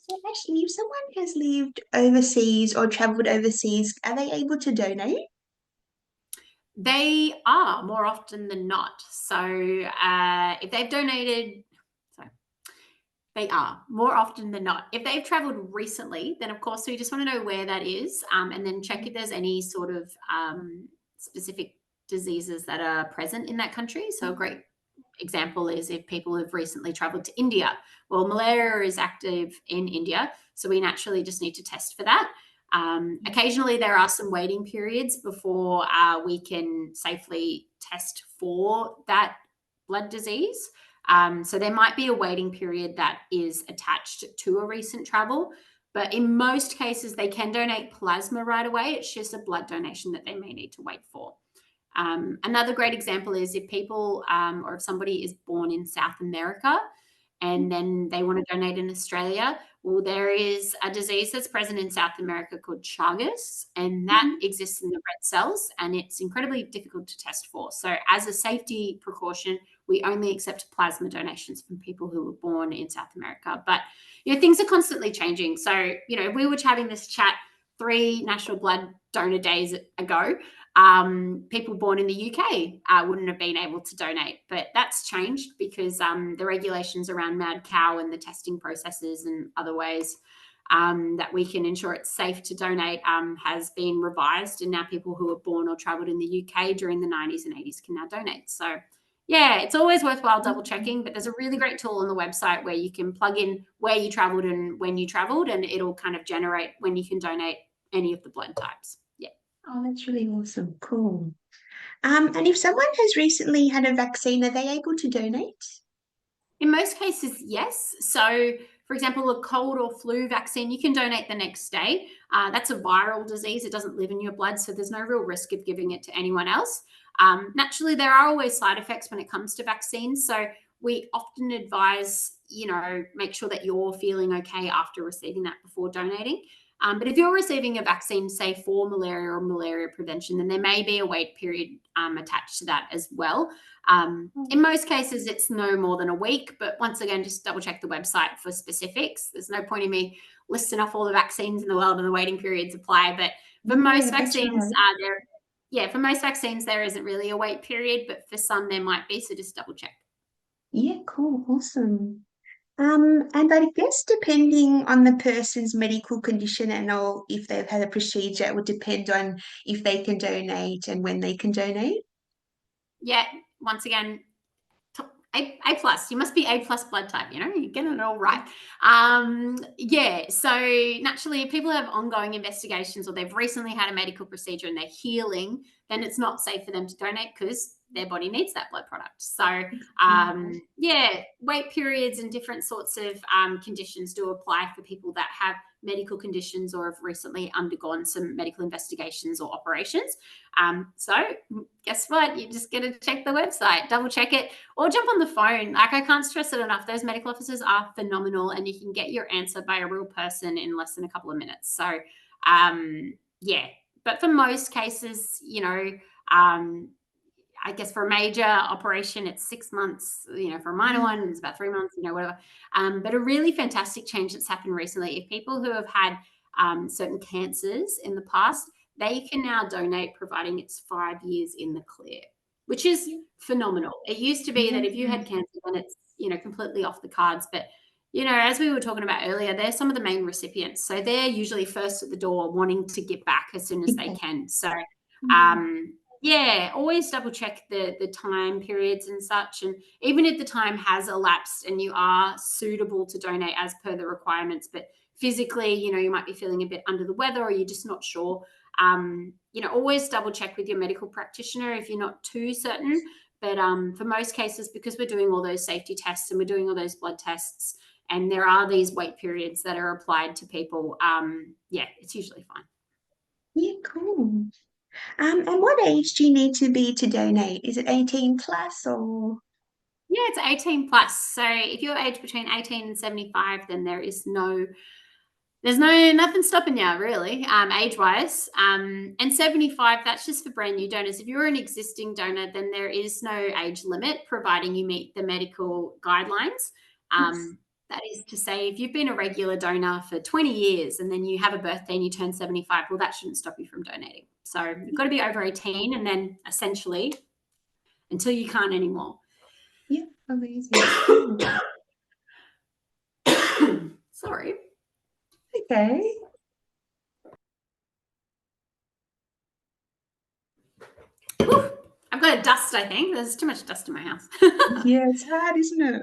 So actually, if someone has lived overseas or traveled overseas, are they able to donate? They are more often than not. So if they've donated, so they are more often than not. If they've traveled recently, then of course we just want to know where that is, and then check if there's any sort of specific diseases that are present in that country. So a great example is if people have recently traveled to India. Well, malaria is active in India, so we naturally just need to test for that. Occasionally, there are some waiting periods before we can safely test for that blood disease. So there might be a waiting period that is attached to a recent travel, but in most cases, they can donate plasma right away. It's just a blood donation that they may need to wait for. Another great example is if people or if somebody is born in South America and then they want to donate in Australia, well, there is a disease that's present in South America called Chagas, and that Mhm. exists in the red cells, and it's incredibly difficult to test for. So, as a safety precaution, we only accept plasma donations from people who were born in South America. But things are constantly changing. So, we were having this chat 3 National Blood Donor Days ago. People born in the UK wouldn't have been able to donate, but that's changed because the regulations around mad cow and the testing processes and other ways that we can ensure it's safe to donate has been revised, and now people who were born or travelled in the UK during the 90s and 80s can now donate. So, yeah, it's always worthwhile double checking, but there's a really great tool on the website where you can plug in where you travelled and when you travelled, and it'll kind of generate when you can donate any of the blood types. Yeah. Oh, that's really awesome. Cool. And if someone has recently had a vaccine, are they able to donate? In most cases, yes. So, for example, a cold or flu vaccine, you can donate the next day. That's a viral disease. It doesn't live in your blood, so there's no real risk of giving it to anyone else. Naturally, there are always side effects when it comes to vaccines. So, we often advise, make sure that you're feeling okay after receiving that before donating. But if you're receiving a vaccine, say for malaria or malaria prevention, then there may be a wait period attached to that as well. In most cases, it's no more than a week, but once again, just double check the website for specifics. There's no point in me listing off all the vaccines in the world and the waiting periods apply. But for most Yeah, that's vaccines, right. for most vaccines, there isn't really a wait period, but for some, there might be. So just double check. Yeah, cool. Awesome. And I guess depending on the person's medical condition and all, if they've had a procedure, it would depend on if they can donate and when they can donate. Yeah, once again, A plus. You must be A plus blood type. You're getting it all right. Yeah. So naturally, if people have ongoing investigations or they've recently had a medical procedure and they're healing, then it's not safe for them to donate because their body needs that blood product. So yeah, wait periods and different sorts of conditions do apply for people that have medical conditions or have recently undergone some medical investigations or operations. So guess what? You just got to check the website, double check it, or jump on the phone. Like, I can't stress it enough. Those medical officers are phenomenal, and you can get your answer by a real person in less than a couple of minutes. So, yeah. But for most cases, I guess for a major operation, it's 6 months. For a minor one, it's about 3 months. Whatever. But a really fantastic change that's happened recently. If people who have had certain cancers in the past, they can now donate, providing it's 5 years in the clear, which is phenomenal. It used to be that if you Yeah. had cancer, then it's completely off the cards. But as we were talking about earlier, they're some of the main recipients, so they're usually first at the door, wanting to get back as soon as they Okay. can. So, Mm. yeah, always double check the time periods and such, and even if the time has elapsed and you are suitable to donate as per the requirements, but physically, you might be feeling a bit under the weather or you're just not sure. Always double check with your medical practitioner if you're not too certain. But for most cases, because we're doing all those safety tests and we're doing all those blood tests, and there are these wait periods that are applied to people, yeah, it's usually fine. Yeah, cool. And what age do you need to be to donate? Is it 18 plus or? Yeah, it's 18 plus. So if you're aged between 18 and 75, then there's nothing stopping you really, age wise. And 75, that's just for brand new donors. If you're an existing donor, then there is no age limit, providing you meet the medical guidelines. Yes. That is to say, if you've been a regular donor for 20 years and then you have a birthday and you turn 75, well, that shouldn't stop you from donating. So you've got to be over 18 and then essentially until you can't anymore. Yeah, amazing. Cool. Sorry. Okay. Whew. I've got a dust, I think. There's too much dust in my house. Yeah, it's hard, isn't it?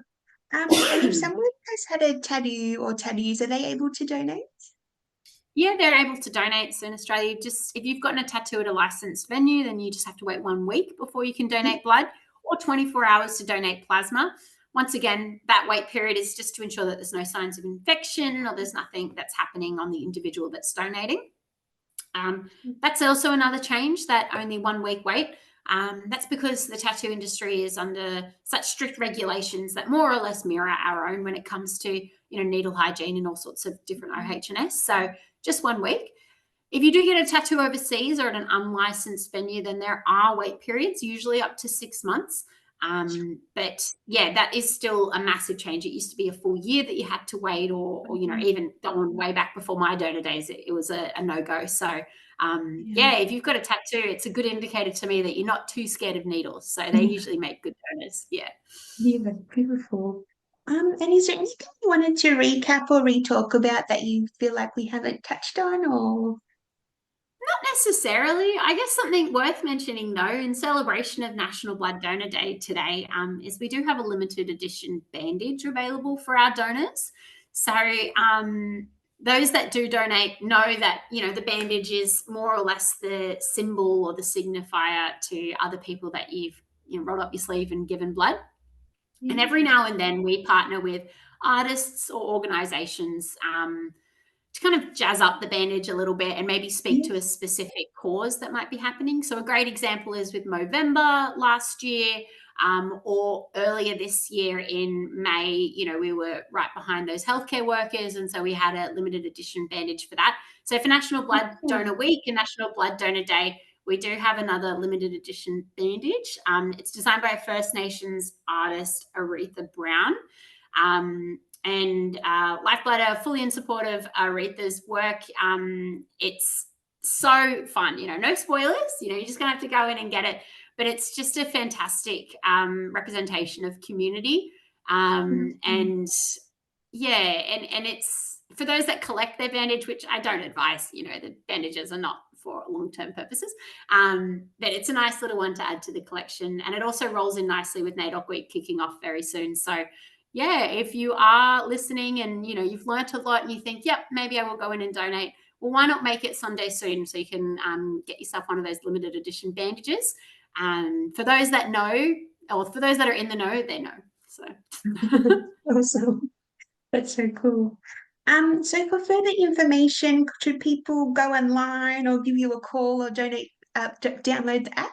And if someone has had a tattoo or tattoos, are they able to donate? Yeah, they're able to donate. So in Australia, just if you've gotten a tattoo at a licensed venue, then you just have to wait 1 week before you can Yeah, donate blood, or 24 hours to donate plasma. Once again, that wait period is just to ensure that there's no signs of infection or there's nothing that's happening on the individual that's donating. That's also another change, that only 1 week wait. That's because the tattoo industry is under such strict regulations that more or less mirror our own when it comes to needle hygiene and all sorts of different OH&S. So just 1 week. If you do get a tattoo overseas or at an unlicensed venue, then there are wait periods, usually up to 6 months. But yeah, that is still a massive change. It used to be a full year that you had to wait, or even going way back before my donor days, it was a no-go. So yeah, if you've got a tattoo, it's a good indicator to me that you're not too scared of needles. So they usually make good donors. Yeah. yeah, beautiful. And is there anything you wanted to recap or re-talk about that you feel like we haven't touched on, or? Not necessarily. I guess something worth mentioning, though, in celebration of National Blood Donor Day today, is we do have a limited edition bandage available for our donors. So those that do donate know that the bandage is more or less the symbol or the signifier to other people that you've rolled up your sleeve and given blood. And every now and then we partner with artists or organisations to kind of jazz up the bandage a little bit and maybe speak Yeah, to a specific cause that might be happening. So a great example is with Movember last year, or earlier this year in May, we were right behind those healthcare workers. And so we had a limited edition bandage for that. So for National Blood cool. Donor Week and National Blood Donor Day, we do have another limited edition bandage. It's designed by a First Nations artist, Aretha Brown. And Lifeblood are fully in support of Aretha's work. It's so fun, no spoilers, you're just gonna have to go in and get it, but it's just a fantastic representation of community. And yeah, and it's for those that collect their bandage, which I don't advise, the bandages are not for long-term purposes, but it's a nice little one to add to the collection, and it also rolls in nicely with NAIDOC Week kicking off very soon. So yeah, if you are listening and you've learnt a lot and you think, yep, maybe I will go in and donate, well, why not make it Sunday soon so you can get yourself one of those limited edition bandages. For those that know, or for those that are in the know, they know. So Awesome. That's so cool. So for further information, should people go online or give you a call or donate, download the app?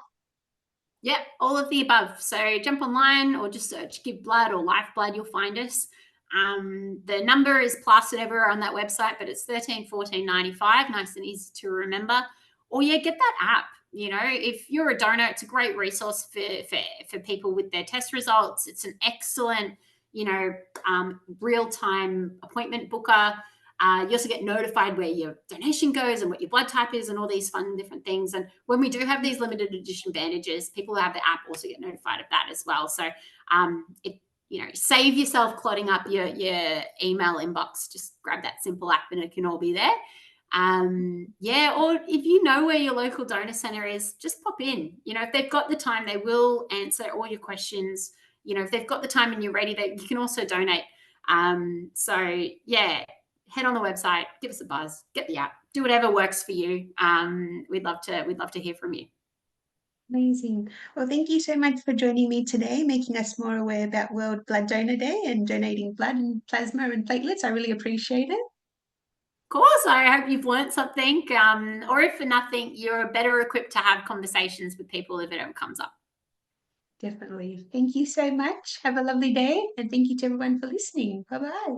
yeah, all of the above. So jump online or just search Give Blood or Lifeblood, you'll find us. The number is plastered everywhere on that website, but it's 13 14 95, nice and easy to remember. Or yeah, get that app. If you're a donor, it's a great resource for people with their test results. It's an excellent, real-time appointment booker. You also get notified where your donation goes and what your blood type is and all these fun different things. And when we do have these limited edition bandages, people who have the app also get notified of that as well. So save yourself clotting up your email inbox. Just grab that simple app and it can all be there. Or if you know where your local donor center is, just pop in. If they've got the time, they will answer all your questions. If they've got the time and you're ready, you can also donate. So yeah, head on the website, give us a buzz, get the app, do whatever works for you. We'd love to hear from you. Amazing. Well, thank you so much for joining me today, making us more aware about World Blood Donor Day and donating blood and plasma and platelets. I really appreciate it. Of course, I hope you've learned something, or if for nothing, you're better equipped to have conversations with people if it ever comes up. Definitely. Thank you so much. Have a lovely day. And thank you to everyone for listening. Bye bye.